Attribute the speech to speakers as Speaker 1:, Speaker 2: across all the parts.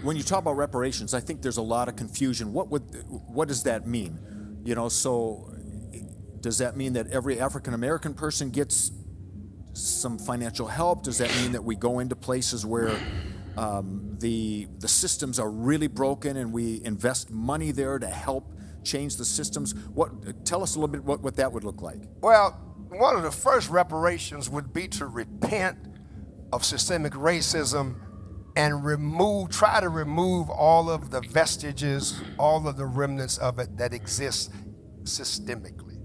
Speaker 1: when you talk about reparations, I think there's a lot of confusion. What does that mean? So does that mean that every African American person gets some financial help? Does that mean that we go into places where the systems are really broken and we invest money there to help change the systems? Tell us a little bit what that would look like.
Speaker 2: Well, one of the first reparations would be to repent of systemic racism and try to remove all of the vestiges, all of the remnants of it that exist systemically.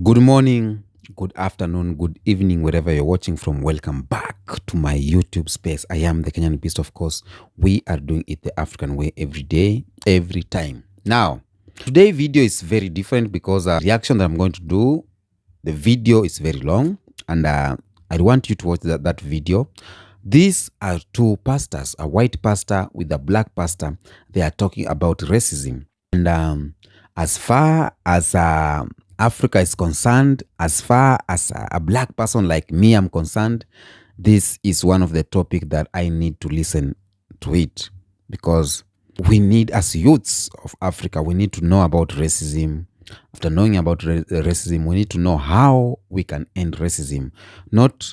Speaker 3: Good morning, good afternoon, good evening, wherever you're watching from. Welcome back to my YouTube space. I am the Kenyan Beast, of course. We are doing it the African way every day, every time. Now, today's video is very different because the reaction that I'm going to do, the video is very long, and I want you to watch that video. These are two pastors, a white pastor with a black pastor. They are talking about racism. And as far as Africa is concerned, as far as a black person like me am concerned, this is one of the topics that I need to listen to it, because we need, as youths of Africa, we need to know about racism. After knowing about racism, we need to know how we can end racism. Not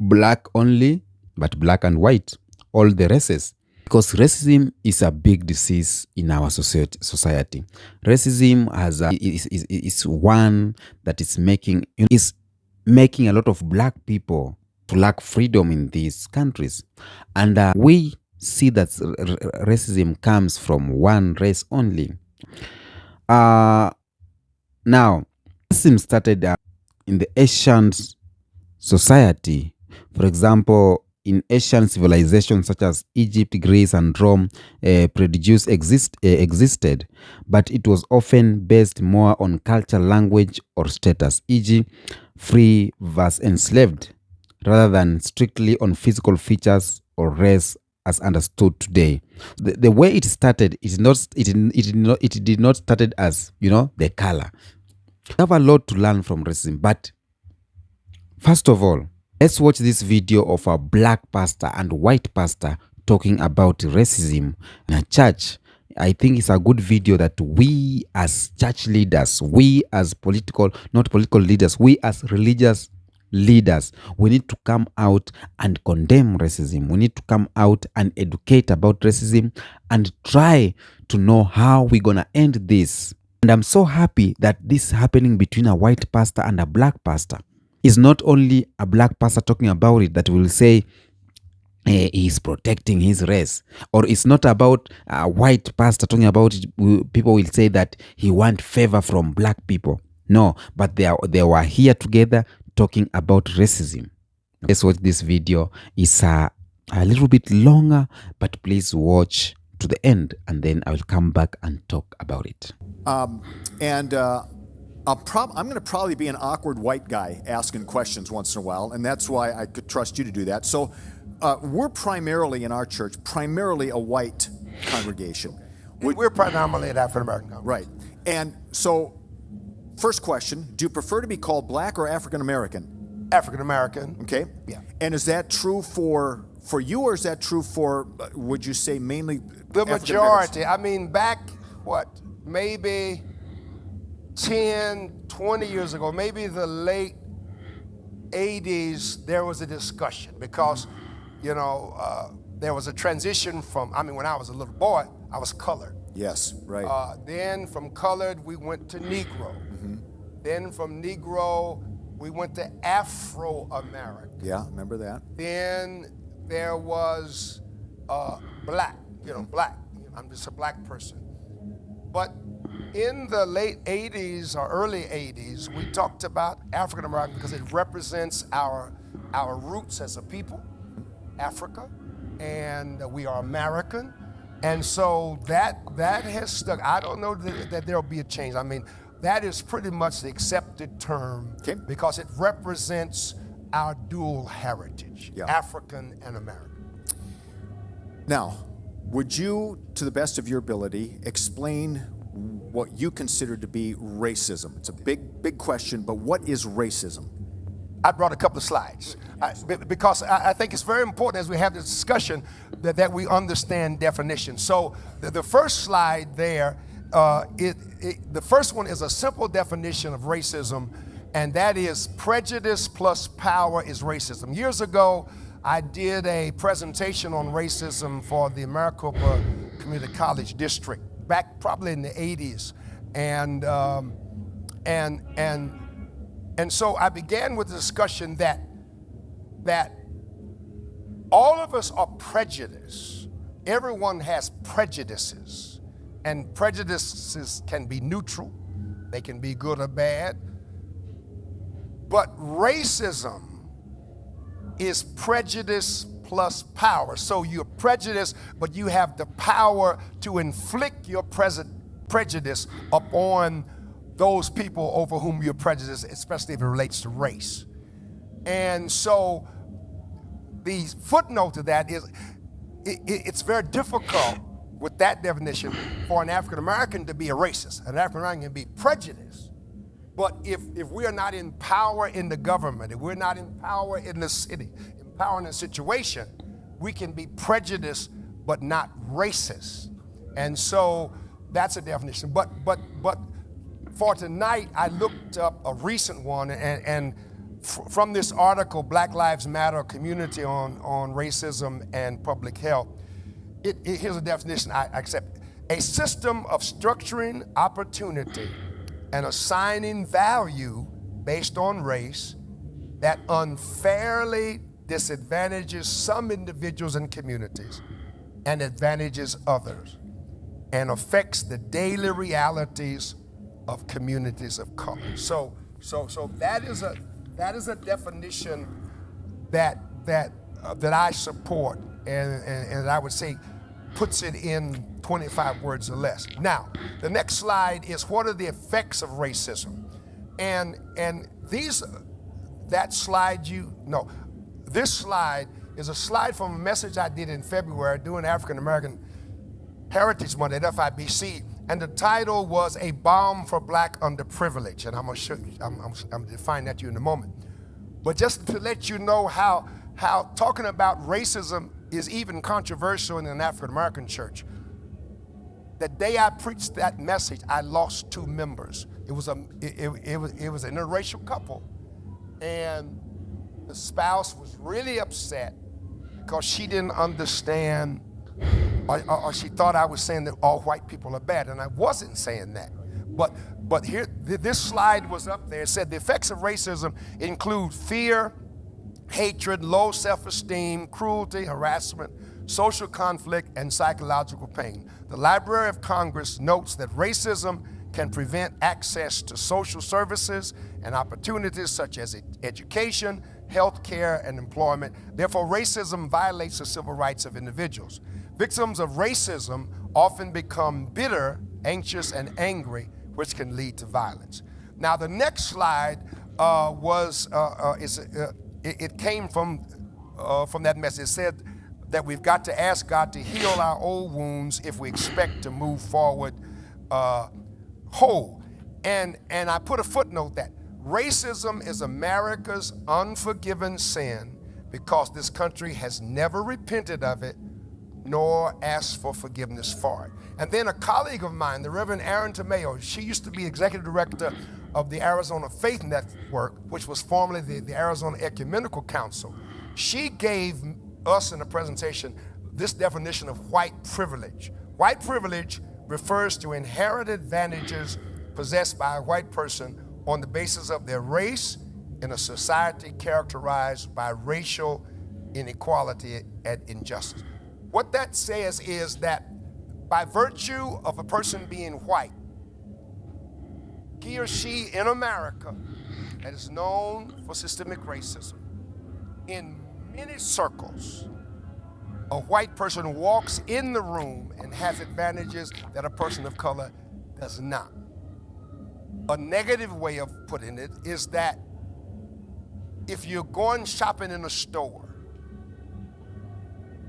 Speaker 3: black only, but black and white, all the races. Because racism is a big disease in our society. Racism is one that is making a lot of black people to lack freedom in these countries. And we see that racism comes from one race only. Now, racism started in the ancient society. For example, in Asian civilizations such as Egypt, Greece, and Rome, prejudice existed, but it was often based more on culture, language, or status, e.g., free versus enslaved, rather than strictly on physical features or race as understood today. The way it started, it did not started as, the color. We have a lot to learn from racism, but first of all, let's watch this video of a black pastor and white pastor talking about racism in a church. I think it's a good video that we as church leaders, we as not political leaders, we as religious leaders, we need to come out and condemn racism. We need to come out and educate about racism and try to know how we're going to end this. And I'm so happy that this is happening between a white pastor and a black pastor. It's not only a black pastor talking about it that will say he's protecting his race, or it's not about a white pastor talking about it. People will say that he wants favor from black people. No, but they were here together talking about racism. Let's watch this video. It's a little bit longer, but please watch to the end, and then I will come back and talk about it.
Speaker 1: I'm going to probably be an awkward white guy asking questions once in a while, and that's why I could trust you to do that. So we're primarily, in our church, a white congregation.
Speaker 2: We're predominantly an African American congregation.
Speaker 1: Right. And so, first question, do you prefer to be called black or African American?
Speaker 2: African American.
Speaker 1: Okay.
Speaker 2: Yeah.
Speaker 1: And is that true for you, or is that true for, would you say, mainly
Speaker 2: the majority? I mean, back, maybe 10, 20 years ago, maybe the late 80s, there was a discussion because, there was a transition from, when I was a little boy, I was colored.
Speaker 1: Yes, right.
Speaker 2: Then from colored, we went to Negro. Mm-hmm. Then from Negro, we went to Afro-American.
Speaker 1: Yeah, remember that.
Speaker 2: Then there was black, black. I'm just a black person. But in the late 80s or early 80s, we talked about African American because it represents our roots as a people, Africa, and we are American. And so that has stuck. I don't know that there'll be a change. That is pretty much the accepted term, okay, because it represents our dual heritage, yeah, African and American.
Speaker 1: Now, would you, to the best of your ability, explain what you consider to be racism? It's a big question, but what is racism?
Speaker 2: I brought a couple of slides because I think it's very important as we have this discussion that we understand definitions. So the first slide there, the first one is a simple definition of racism, and that is prejudice plus power is racism. Years ago, I did a presentation on racism for the Maricopa Community College District back probably in the 80s, and so I began with the discussion that all of us are prejudiced. Everyone has prejudices, and prejudices can be neutral, they can be good or bad. But racism is prejudice plus power. So you're prejudiced, but you have the power to inflict your prejudice upon those people over whom you're prejudiced, especially if it relates to race. And so the footnote to that is it's very difficult with that definition for an African American to be a racist. An African American can be prejudiced. But if we are not in power in the government, if we're not in power in the city, in power in the situation, we can be prejudiced but not racist. And so that's a definition. But for tonight, I looked up a recent one, and from this article, Black Lives Matter, Community on Racism and Public Health, here's a definition I accept. A system of structuring opportunity and assigning value based on race that unfairly disadvantages some individuals and communities and advantages others, and affects the daily realities of communities of color. So that is a definition that I support, and I would say puts it in 25 words or less. Now, the next slide is what are the effects of racism? And this slide is a slide from a message I did in February during African American Heritage Month at FIBC, and the title was A Balm for Black Underprivilege, and I'm gonna show you, I'm gonna define that to you in a moment. But just to let you know how talking about racism is even controversial in an African American church. The day I preached that message, I lost 2 members. It was an interracial couple, and the spouse was really upset because she didn't understand, or she thought I was saying that all white people are bad, and I wasn't saying that. But here, this slide was up there. It said the effects of racism include fear, hatred, low self-esteem, cruelty, harassment, social conflict, and psychological pain. The Library of Congress notes that racism can prevent access to social services and opportunities such as education, health care, and employment. Therefore, racism violates the civil rights of individuals. Victims of racism often become bitter, anxious, and angry, which can lead to violence. Now, the next slide it came from that message. It said that we've got to ask God to heal our old wounds if we expect to move forward whole. And I put a footnote that racism is America's unforgiven sin because this country has never repented of it nor asked for forgiveness for it. And then a colleague of mine, the Reverend Aaron Tamayo, she used to be executive director of the Arizona Faith Network, which was formerly the Arizona Ecumenical Council. She gave us in a presentation this definition of white privilege. White privilege refers to inherent advantages possessed by a white person on the basis of their race in a society characterized by racial inequality and injustice. What that says is that by virtue of a person being white, he or she in America that is known for systemic racism, in many circles, a white person walks in the room and has advantages that a person of color does not. A negative way of putting it is that if you're going shopping in a store,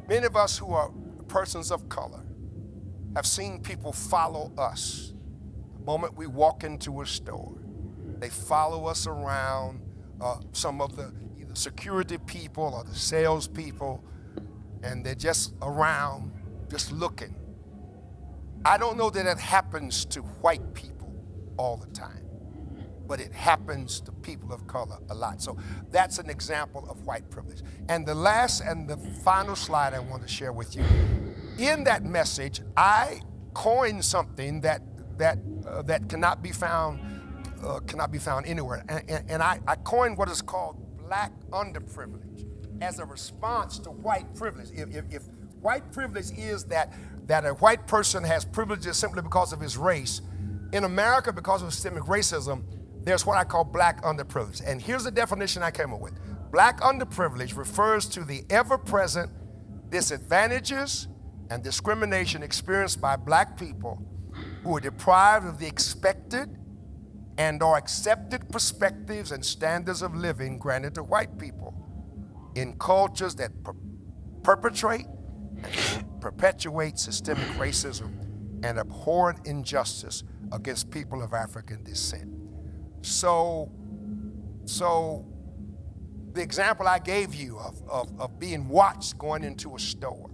Speaker 2: many of us who are persons of color have seen people follow us. The moment we walk into a store, they follow us around some of the either security people or the sales people, and they're just around, just looking. I don't know that it happens to white people all the time, but it happens to people of color a lot. So that's an example of white privilege. And the last and the final slide I want to share with you, in that message, I coined something that cannot be found anywhere. And I coined what is called black underprivilege as a response to white privilege. If white privilege is that a white person has privileges simply because of his race, in America, because of systemic racism, there's what I call black underprivilege. And here's the definition I came up with. Black underprivilege refers to the ever-present disadvantages and discrimination experienced by black people who are deprived of the expected and or accepted perspectives and standards of living granted to white people in cultures that perpetrate and perpetuate systemic racism and abhorrent injustice against people of African descent. So the example I gave you of being watched going into a store,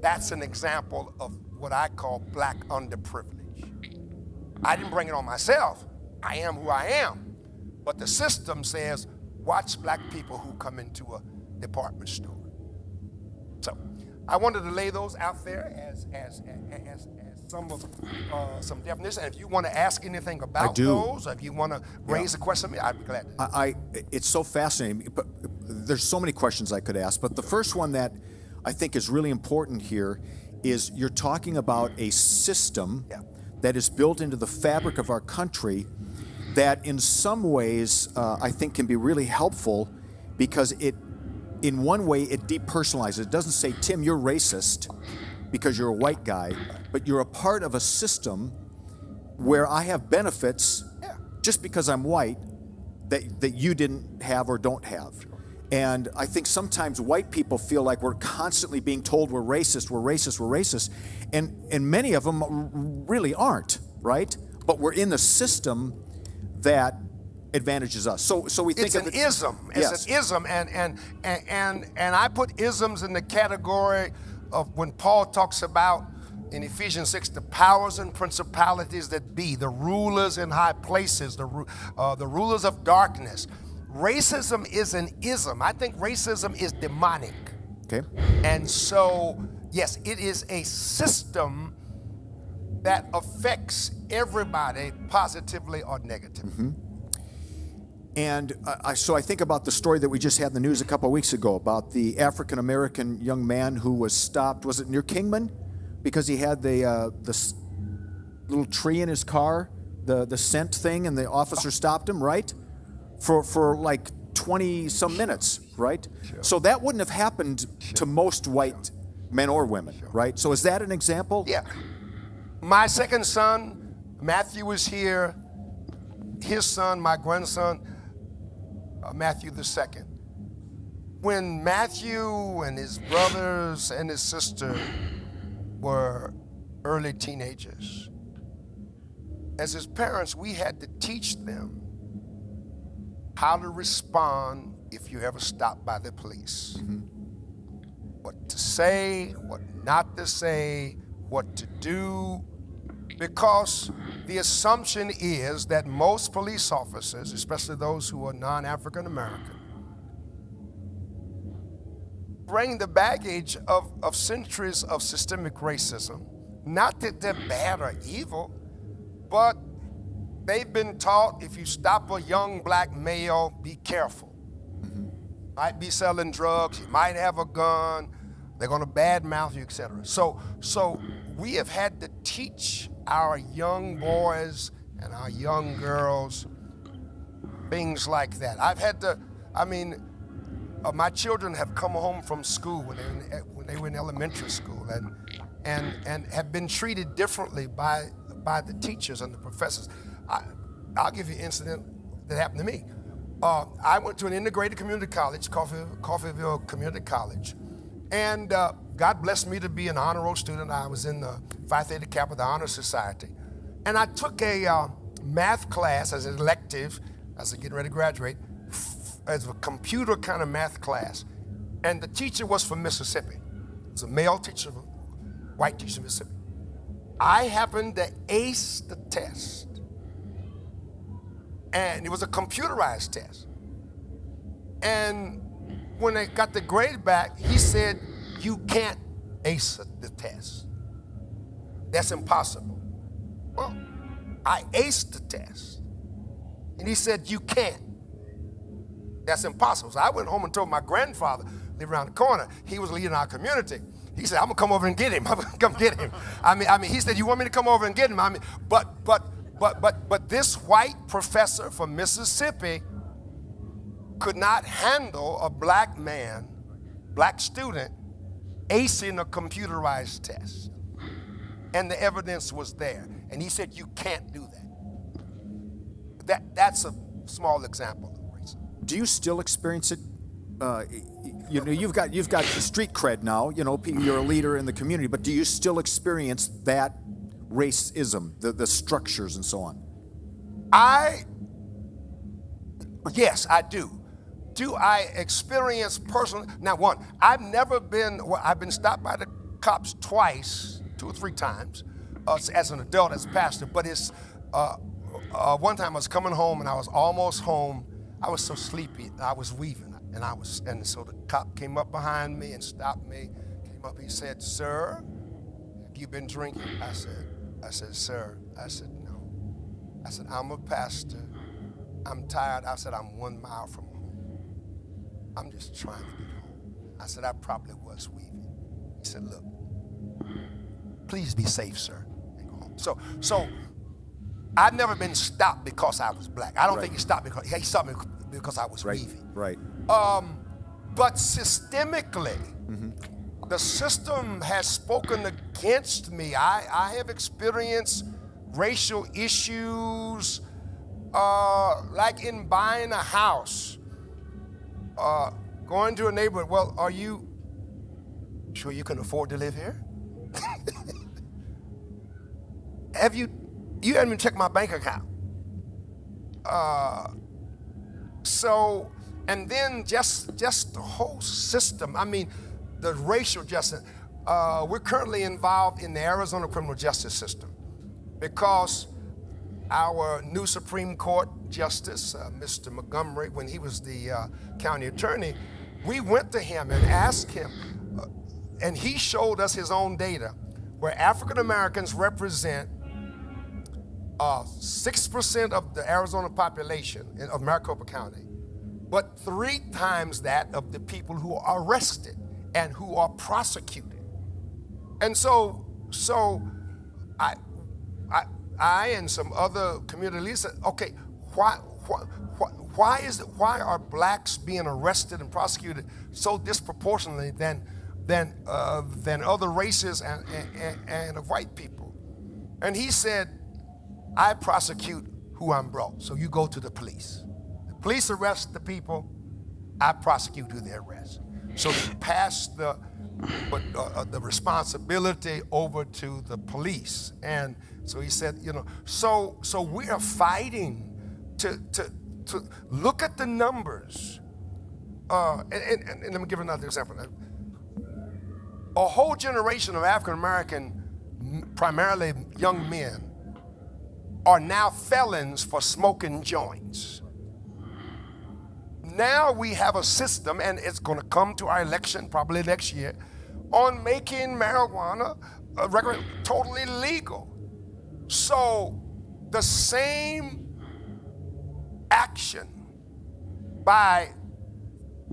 Speaker 2: that's an example of what I call black underprivilege. I didn't bring it on myself. I am who I am. But the system says, watch black people who come into a department store. So I wanted to lay those out there as some definition. And if you want to ask anything about those, or if you want to raise a question, I'd be glad to.
Speaker 1: It's so fascinating, but there's so many questions I could ask. But the first one that I think is really important here is you're talking about a system that is built into the fabric of our country that in some ways I think can be really helpful because in one way it depersonalizes. It doesn't say, Tim, you're racist because you're a white guy, but you're a part of a system where I have benefits just because I'm white that you didn't have or don't have. And I think sometimes white people feel like we're constantly being told we're racist, and many of them really aren't, right? But we're in the system that advantages us. So we think
Speaker 2: it's an ism. It's an ism, and I put isms in the category of when Paul talks about in Ephesians 6 the powers and principalities that be, the rulers in high places, the rulers of darkness. Racism is an ism. I think racism is demonic.
Speaker 1: Okay.
Speaker 2: And so, yes, it is a system that affects everybody positively or negatively.
Speaker 1: Mm-hmm. And so I think about the story that we just had in the news a couple of weeks ago about the African-American young man who was stopped, was it near Kingman? Because he had the little tree in his car, the scent thing, and the officer stopped him, right? For like 20 some minutes, right? Sure. So that wouldn't have happened to most white men or women, right? So is that an example?
Speaker 2: Yeah. My second son, Matthew, is here. His son, my grandson, Matthew the second. When Matthew and his brothers and his sister were early teenagers, as his parents, we had to teach them how to respond if you ever stopped by the police. Mm-hmm. What to say, what not to say, what to do, because the assumption is that most police officers, especially those who are non-African American, bring the baggage of centuries of systemic racism. Not that they're bad or evil, but they've been taught if you stop a young black male, be careful. Mm-hmm. Might be selling drugs, you might have a gun, they're gonna badmouth you, etc. So we have had to teach our young boys and our young girls things like that. My children have come home from school when they were in elementary school and have been treated differently by the teachers and the professors. I'll give you an incident that happened to me. I went to an integrated community college, Coffeyville Community College, and God blessed me to be an honor roll student. I was in the Phi Theta Kappa, the Honor Society, and I took a math class as an elective as I getting ready to graduate, as a computer kind of math class. And the teacher was from Mississippi. It was a male teacher, white teacher from Mississippi. I happened to ace the test. And it was a computerized test. And when I got the grade back, he said, you can't ace the test. That's impossible. Well, I aced the test. And he said, you can't. That's impossible. So I went home and told my grandfather, lived around the corner, he was leading our community. He said, I'm gonna come over and get him. I'm gonna come get him. I mean, he said, you want me to come over and get him? But this white professor from Mississippi could not handle a black man, black student, acing a computerized test. And the evidence was there. And he said, you can't do that. That's a small example of racism.
Speaker 1: Do you still experience it? You've got street cred now. You're a leader in the community, but do you still experience that racism, the structures and so on?
Speaker 2: Yes, I do. Do I experience personally? Now, one, I've been stopped by the cops twice, 2 or 3 times, as an adult, as a pastor. But it's one time I was coming home and I was almost home. I was so sleepy, I was weaving, and so the cop came up behind me and stopped me. Came up, he said, "Sir, have you been drinking?" I said, "Sir." I said, "No." I said, "I'm a pastor. I'm tired." I said, "I'm 1 mile from home. I'm just trying to get home." I said, "I probably was weaving." He said, "Look, please be safe, sir, and go home." So I've never been stopped because I was black. I don't think he stopped me because I was weaving.
Speaker 1: Right.
Speaker 2: But systemically, the system has spoken against me. I have experienced racial issues, like in buying a house, going to a neighborhood. Well, are you sure you can afford to live here? You haven't even checked my bank account. And then just the whole system. I mean, the racial justice. We're currently involved in the Arizona criminal justice system because our new Supreme Court Justice, Mr. Montgomery, when he was the county attorney, we went to him and asked him, and he showed us his own data, where African Americans represent 6% of the Arizona population of Maricopa County, but 3 times that of the people who are arrested and who are prosecuted. And so I and some other community leaders said, okay, why are blacks being arrested and prosecuted so disproportionately than other races and of white people? And he said, I prosecute who I'm brought. So you go to the police. The police arrest the people. I prosecute who they arrest. So they pass the responsibility over to the police. And so he said, so we are fighting to look at the numbers. And let me give another example. A whole generation of African American, primarily young men, are now felons for smoking joints. Now we have a system, and it's going to come to our election probably next year, on making marijuana totally legal. So the same action by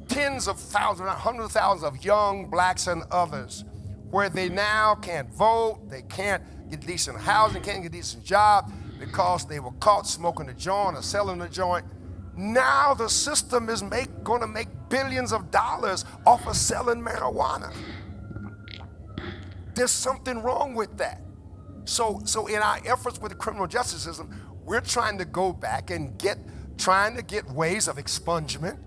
Speaker 2: tens of thousands, hundreds of thousands of young blacks and others, where they now can't vote, they can't get decent housing, can't get a decent job, because they were caught smoking a joint or selling a joint. Now the system is going to make billions of dollars off of selling marijuana. There's something wrong with that. So in our efforts with the criminal justice system, we're trying to go back and trying to get ways of expungement.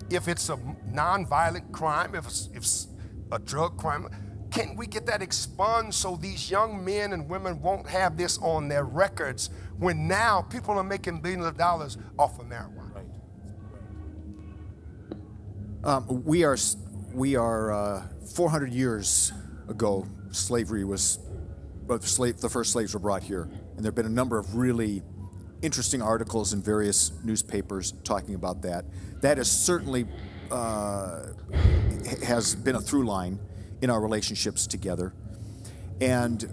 Speaker 2: If it's a nonviolent crime, if it's a drug crime, can we get that expunged so these young men and women won't have this on their records when now people are making billions of dollars off of marijuana?
Speaker 1: We are 400 years ago. Slavery was, the first slaves were brought here, and there have been a number of really interesting articles in various newspapers talking about that. That is certainly has been a through line in our relationships together. And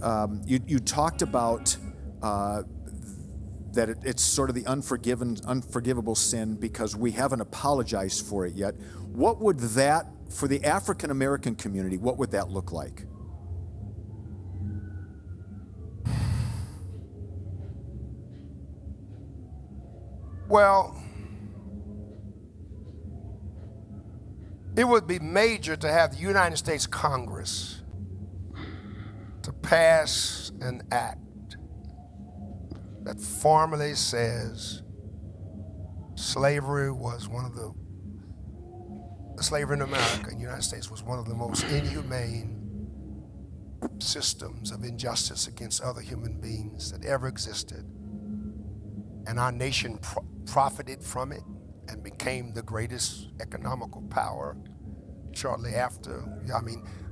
Speaker 1: you talked about that it's sort of the unforgivable sin because we haven't apologized for it yet. What would that, for the African American community, what would that look like?
Speaker 2: Well, it would be major to have the United States Congress to pass an act that formally says slavery was slavery in America, in the United States, was one of the most inhumane systems of injustice against other human beings that ever existed. And our nation profited from it and became the greatest economical power shortly after,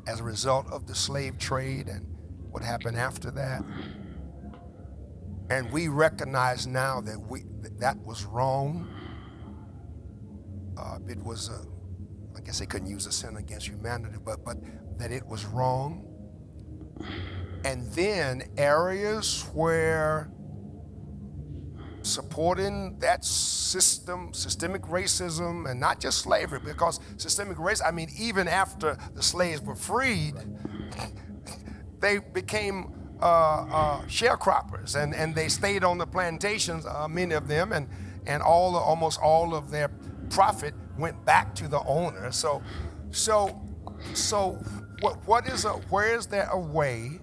Speaker 2: as a result of the slave trade and what happened after that. And we recognize now that that was wrong. It was, I guess they couldn't use a sin against humanity, but that it was wrong. And then areas where supporting that systemic racism, and not just slavery, because systemic racism, even after the slaves were freed, they became sharecroppers, and they stayed on the plantations, many of them, and almost all of their profit went back to the owner. So where is there a way,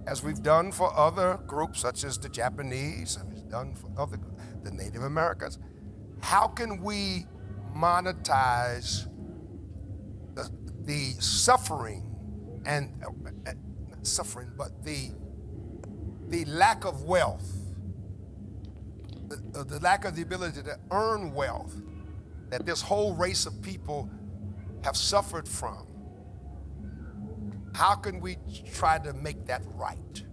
Speaker 2: as we've done for other groups such as the Japanese, and we've done for the Native Americans, how can we monetize the suffering and suffering, but the lack of wealth, the lack of the ability to earn wealth that this whole race of people have suffered from? How can we try to make that right?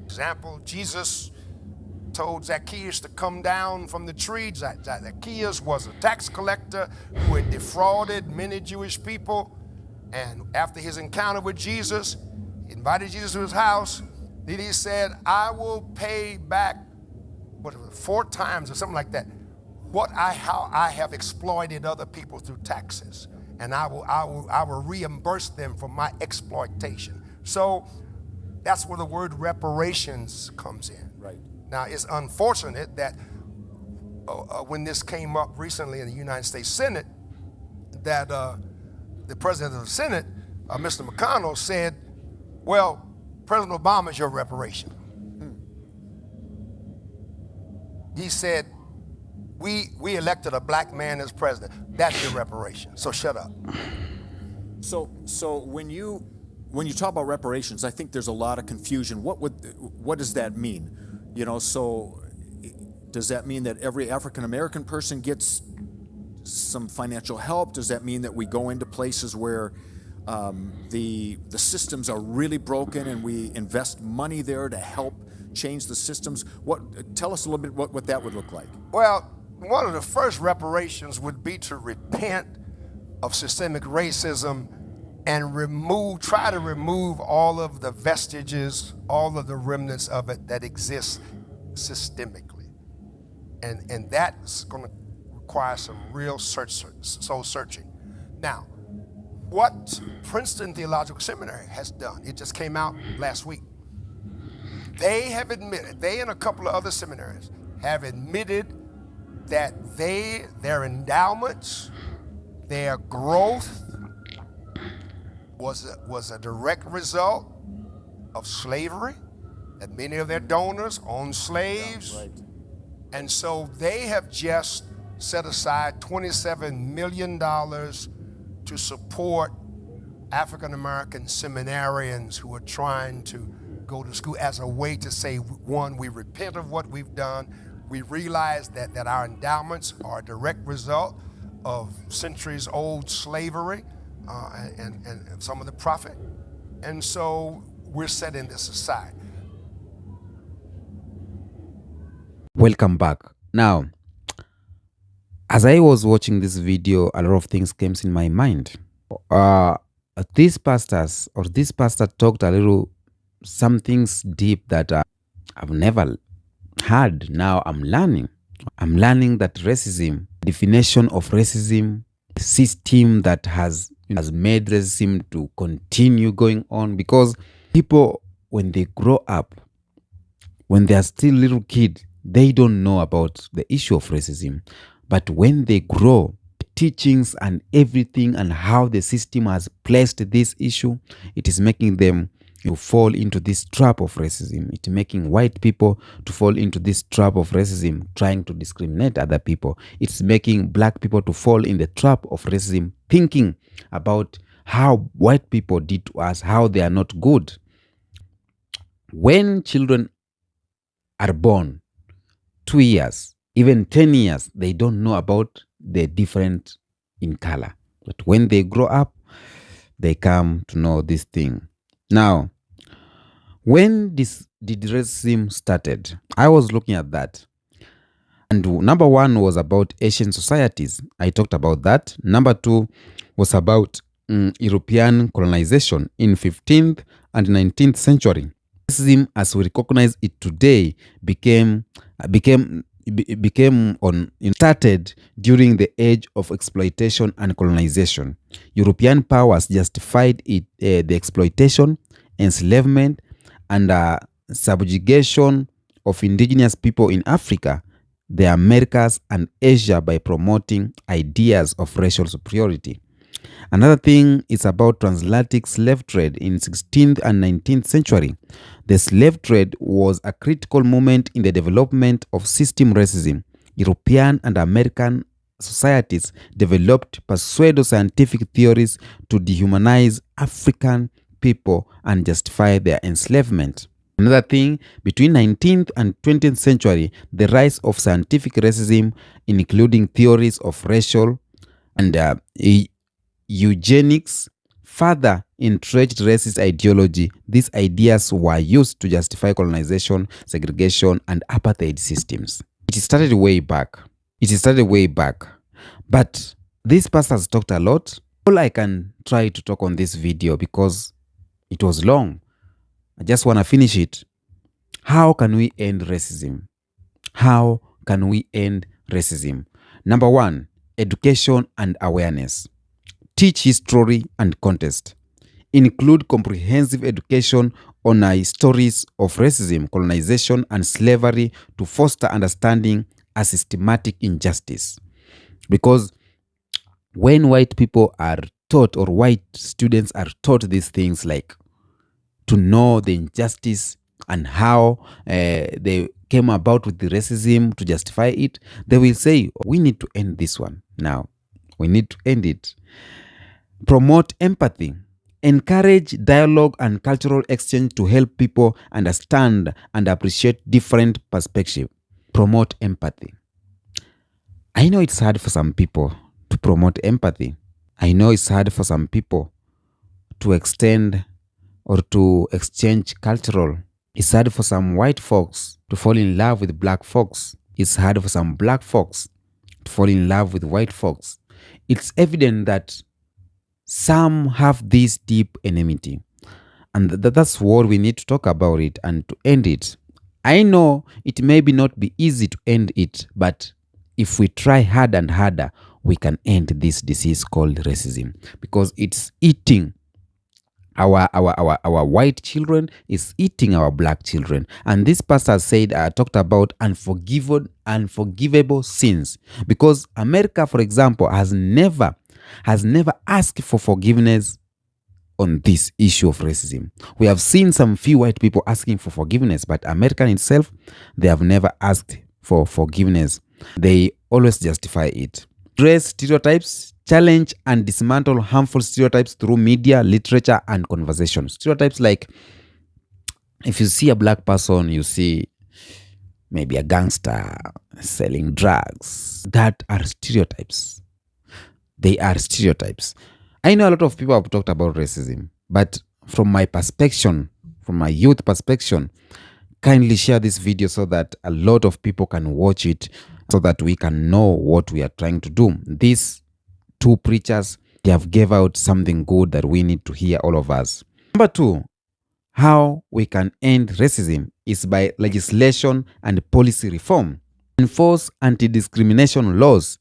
Speaker 2: Example, Jesus told Zacchaeus to come down from the tree. Zacchaeus was a tax collector who had defrauded many Jewish people. And after his encounter with Jesus, he invited Jesus to his house. Then he said, I will pay back, 4 times or something like that, how I have exploited other people through taxes. And I will reimburse them for my exploitation. So that's where the word reparations comes in.
Speaker 1: Right.
Speaker 2: Now, it's unfortunate that when this came up recently in the United States Senate, that the president of the Senate, Mr. McConnell, said, well, President Obama is your reparation. He said, we elected a black man as president. That's your reparation. So shut up.
Speaker 1: So when you talk about reparations, I think there's a lot of confusion. What does that mean? So does that mean that every African American person gets some financial help? Does that mean that we go into places where the systems are really broken and we invest money there to help change the systems? Tell us a little bit what that would look like.
Speaker 2: Well, one of the first reparations would be to repent of systemic racism and try to remove all of the vestiges, all of the remnants of it that exist systemically. And that's going to require some real soul searching. Now, what Princeton Theological Seminary has done, it just came out last week. They have admitted, they and a couple of other seminaries have admitted that their endowments, their growth was a direct result of slavery, that many of their donors owned slaves.
Speaker 1: Yeah, right.
Speaker 2: And so they have just set aside $27 million to support African American seminarians who are trying to go to school as a way to say, one, we repent of what we've done. We realize that our endowments are a direct result of centuries old slavery and some of the profit. And so we're setting this aside.
Speaker 3: Welcome back. Now, as I was watching this video, a lot of things came in my mind. This pastor talked a little, some things deep that I've never heard. Now I'm learning. I'm learning that racism, definition of racism, the system that has made racism to continue going on, because people, when they grow up, when they are still little kids, they don't know about the issue of racism. But when they grow, teachings and everything and how the system has placed this issue, it is making them to fall into this trap of racism. It's making white people to fall into this trap of racism, trying to discriminate other people. It's making black people to fall in the trap of racism, thinking about how white people did to us, how they are not good. When children are born, 2 years, even 10 years, they don't know about the difference in color. But when they grow up, they come to know this thing. Now, when did racism started? I was looking at that. And number one was about Asian societies. I talked about that. Number two was about European colonization in 15th and 19th century. Racism, as we recognize it today, started during the age of exploitation and colonization. European powers justified it, the exploitation, enslavement, and subjugation of indigenous people in Africa, the Americas, and Asia by promoting ideas of racial superiority. Another thing is about transatlantic slave trade in 16th and 19th century. The slave trade was a critical moment in the development of system racism. European and American societies developed pseudo-scientific theories to dehumanize African people and justify their enslavement. Another thing, between 19th and 20th century, the rise of scientific racism, including theories of racial and eugenics, further entrenched racist ideology. These ideas were used to justify colonization, segregation, and apartheid systems. It started way back. But this pastor has talked a lot. All I can try to talk on this video, because it was long, I just want to finish it. How can we end racism? How can we end racism? Number one, education and awareness. Teach history and context. Include comprehensive education on stories of racism, colonization, and slavery to foster understanding as systematic injustice. Because when white people are taught, or white students are taught these things, like to know the injustice and how they came about with the racism to justify it, they will say, we need to end this one now. We need to end it. Promote empathy. Encourage dialogue and cultural exchange to help people understand and appreciate different perspectives. Promote empathy. I know it's hard for some people to promote empathy. I know it's hard for some people to extend or to exchange cultural. It's hard for some white folks to fall in love with black folks. It's hard for some black folks to fall in love with white folks. It's evident that some have this deep enmity, and that's what we need to talk about it and to end it. I know it may not be easy to end it, but if we try harder and harder, we can end this disease called racism, because it's eating our white children, is eating our black children. And this pastor said, talked about unforgivable sins, because America, for example, has never asked for forgiveness on this issue of racism. We have seen some few white people asking for forgiveness, but America itself, they have never asked for forgiveness. They always justify it. Address stereotypes, challenge and dismantle harmful stereotypes through media, literature, and conversation. Stereotypes like, if you see a black person, you see maybe a gangster selling drugs. That are stereotypes. They are stereotypes. I know a lot of people have talked about racism, but from my perspective, from my youth perspective, kindly share this video so that a lot of people can watch it, so that we can know what we are trying to do. These two preachers, they have gave out something good that we need to hear, all of us. Number two, how we can end racism is by legislation and policy reform. Enforce anti-discrimination laws.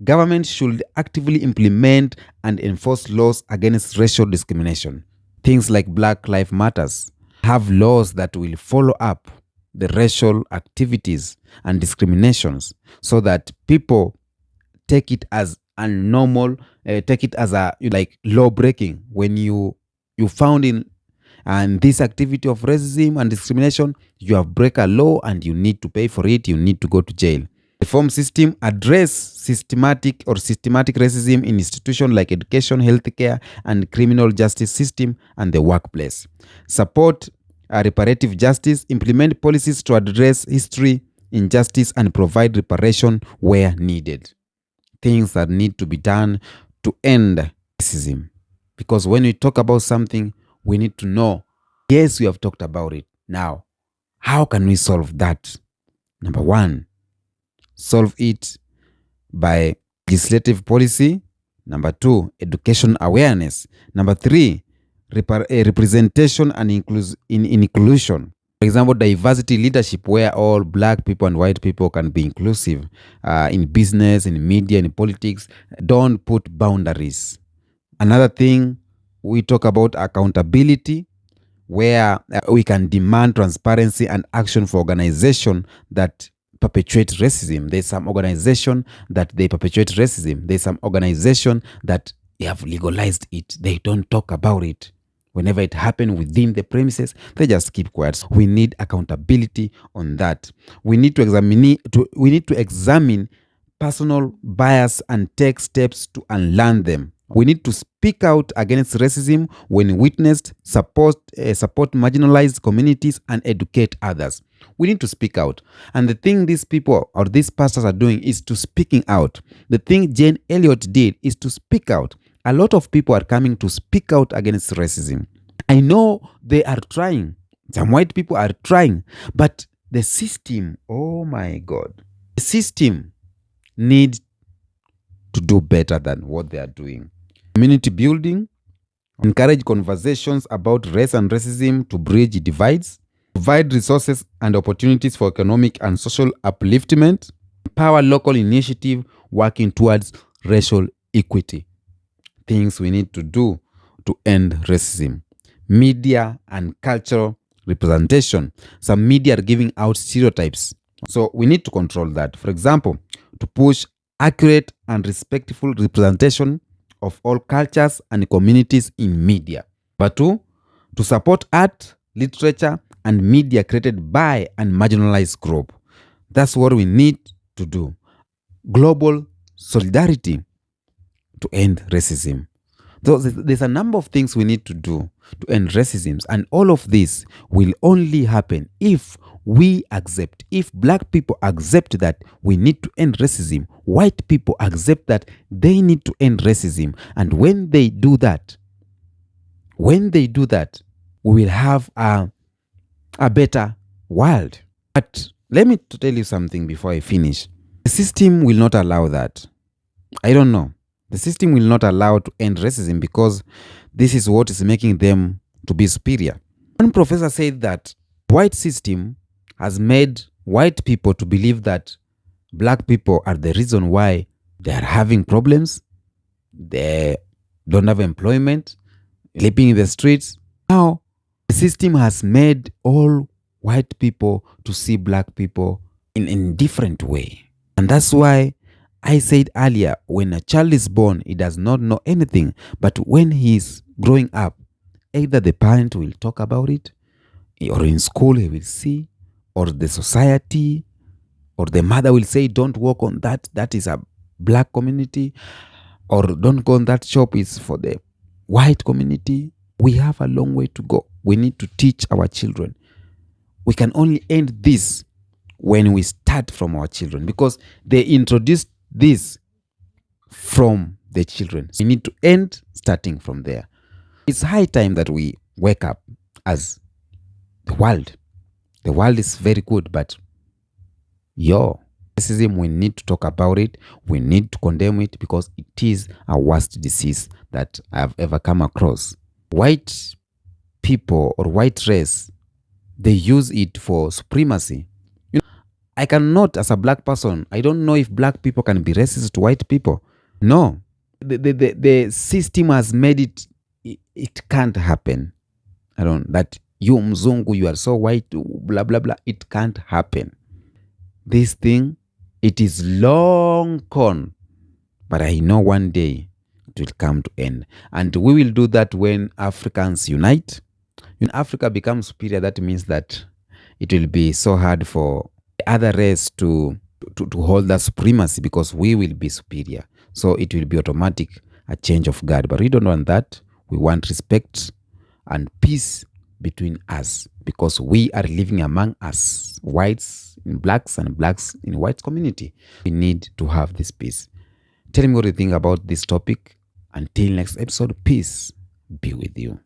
Speaker 3: Government should actively implement and enforce laws against racial discrimination. Things like Black Lives Matters. Have laws that will follow up the racial activities and discriminations, so that people take it as a normal, take it as a like law breaking. When you found in and this activity of racism and discrimination, you have break a law and you need to pay for it, you need to go to jail. Reform system, address systematic racism in institutions like education, healthcare, and criminal justice system and the workplace. Support reparative justice, implement policies to address history, injustice, and provide reparation where needed. Things that need to be done to end racism. Because when we talk about something, we need to know, yes, we have talked about it. Now, how can we solve that? Number one, solve it by legislative policy. Number two, education awareness. Number three, representation and inclusion. For example, diversity leadership, where all Black people and white people can be inclusive in business, in media, in politics. Don't put boundaries. Another thing, we talk about accountability, where we can demand transparency and action for organizations that perpetuate racism. There's some organization that they perpetuate racism. There's some organization that they have legalized it. They don't talk about it. Whenever it happens within the premises, they just keep quiet. We need accountability on that. We need to examine personal bias and take steps to unlearn them. We need to speak out against racism when witnessed, support marginalized communities, and educate others. We need to speak out. And the thing these people or these pastors are doing is to speaking out. The thing Jane Elliott did is to speak out. A lot of people are coming to speak out against racism. I know they are trying. Some white people are trying. But the system, oh my God, the system needs to do better than what they are doing. Community building, encourage conversations about race and racism to bridge divides, provide resources and opportunities for economic and social upliftment, empower local initiative working towards racial equity. Things we need to do to end racism. Media and cultural representation. Some media are giving out stereotypes, so we need to control that. For example, to push accurate and respectful representation of all cultures and communities in media. But two, to support art, literature, and media created by and marginalized group. That's what we need to do. Global solidarity to end racism. So there's a number of things we need to do to end racism, and all of this will only happen if we accept, if Black people accept that we need to end racism, white people accept that they need to end racism. And when they do that, we will have a better world. But let me tell you something before I finish. The system will not allow that. I don't know. The system will not allow to end racism because this is what is making them to be superior. One professor said that white system has made white people to believe that Black people are the reason why they are having problems. They don't have employment, sleeping in the streets. Now, the system has made all white people to see Black people in a different way. And that's why I said earlier, when a child is born, he does not know anything. But when he is growing up, either the parent will talk about it, or in school he will see, or the society, or the mother will say, don't work on that, that is a Black community, or don't go on that shop, is for the white community. We have a long way to go. We need to teach our children. We can only end this when we start from our children, because they introduced this from the children. So we need to end starting from there. It's high time that we wake up as the world. The world is very good, but racism, we need to talk about it. We need to condemn it because it is a worst disease that I've ever come across. White people or white race, they use it for supremacy. I cannot, as a black person, I don't know if black people can be racist to white people. No. The system has made it can't happen. That you mzungu, you are so white, blah, blah, blah. It can't happen. This thing, it is long gone. But I know one day it will come to end. And we will do that when Africans unite. When Africa becomes superior, that means that it will be so hard for the other race to hold that supremacy because we will be superior. So it will be automatic, a change of guard. But we don't want that. We want respect and peace between us because we are living among us, whites in blacks and blacks in white community. We need to have this peace. Tell me what you think about this topic. Until next episode, peace be with you.